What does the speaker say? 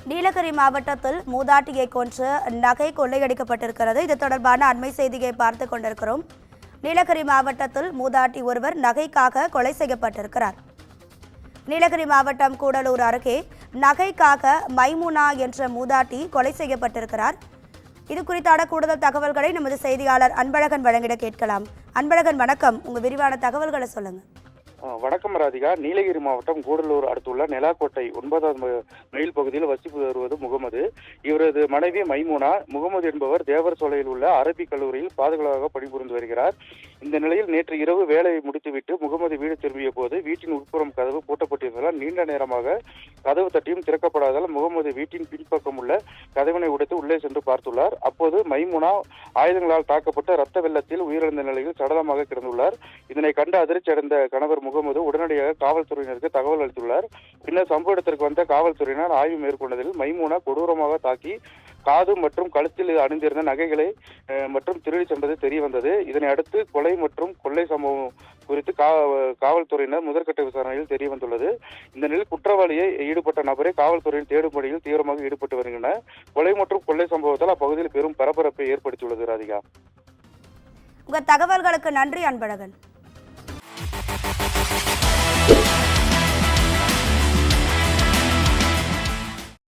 நீலகிரி மாவட்டத்தில் மூதாட்டியை கொன்று நகை கொள்ளையடிக்கப்பட்டிருக்கிறது. இது தொடர்பான அண்மை செய்தியை பார்த்து கொண்டிருக்கிறோம். நீலகிரி மாவட்டத்தில் மூதாட்டி ஒருவர் நகைக்காக கொலை செய்யப்பட்டிருக்கிறார். நீலகிரி மாவட்டம் கூடலூர் அருகே நகைக்காக மைமுனா என்ற மூதாட்டி கொலை செய்யப்பட்டிருக்கிறார். இது குறித்தான கூடுதல் தகவல்களை நமது செய்தியாளர் அன்பழகன் வழங்கிட கேட்கலாம். அன்பழகன் வணக்கம், உங்க விரிவான தகவல்களை சொல்லுங்க. வணக்கம் ராதிகா. நீலகிரி மாவட்டம் கூடலூர் அடுத்துள்ள நெலாக்கோட்டை 9வது மைல் பகுதியில் வசித்து வருவது முகமது. இவரது மனைவி மைமுனா. முகமது என்பவர் தேவர் சோலையில் உள்ள அரபிக் கல்லூரியில் பாதுகாவலாக பணிபுரிந்து வருகிறார். இந்த நிலையில் நேற்று இரவு வேலையை முடித்துவிட்டு முகமது வீடு திரும்பிய போது வீட்டின் உட்புறம் கதவு பூட்டப்பட்டிருந்ததால் நீண்ட நேரமாக கதவு தட்டியும் திறக்கப்படாதால் முகமது வீட்டின் பின்பக்கம் உள்ள கதவினை உடைத்து உள்ளே சென்று பார்த்துள்ளார். அப்போது மைமுனா ஆயுதங்களால் தாக்கப்பட்டு ரத்த வெள்ளத்தில் உயிரிழந்த நிலையில் சடலமாக கிடந்துள்ளார். இதனை கண்டு அதிர்ச்சி அடைந்த கணவர் முகமது உடனடியாக காவல்துறையினருக்கு தகவல் அளித்துள்ளார். பின்னர் சம்பவ இடத்திற்கு வந்த காவல்துறையினர் ஆய்வு மேற்கொண்டதில் மைமுனா கொடூரமாக தாக்கி காது மற்றும் கழுத்தில் அணிந்திருந்த நகைகளை மற்றும் திருடி சென்றது தெரிய வந்தது. இதனை அடுத்து கொலை மற்றும் கொள்ளை சம்பவம் குறித்து காவல்துறையினர் முதற்கட்ட விசாரணையில் தெரிய வந்துள்ளது. இந்த நிலையில் குற்றவாளியை ஈடுபட்ட நபரை காவல்துறையின் தேடும் பணியில் தீவிரமாக ஈடுபட்டு வருகின்றனர். கொலை மற்றும் கொள்ளை சம்பவத்தால் அப்பகுதியில் பெரும் பரபரப்பை ஏற்படுத்தியுள்ளது. ராதிகா, உங்க தகவல்களுக்கு நன்றி அன்பழகன்.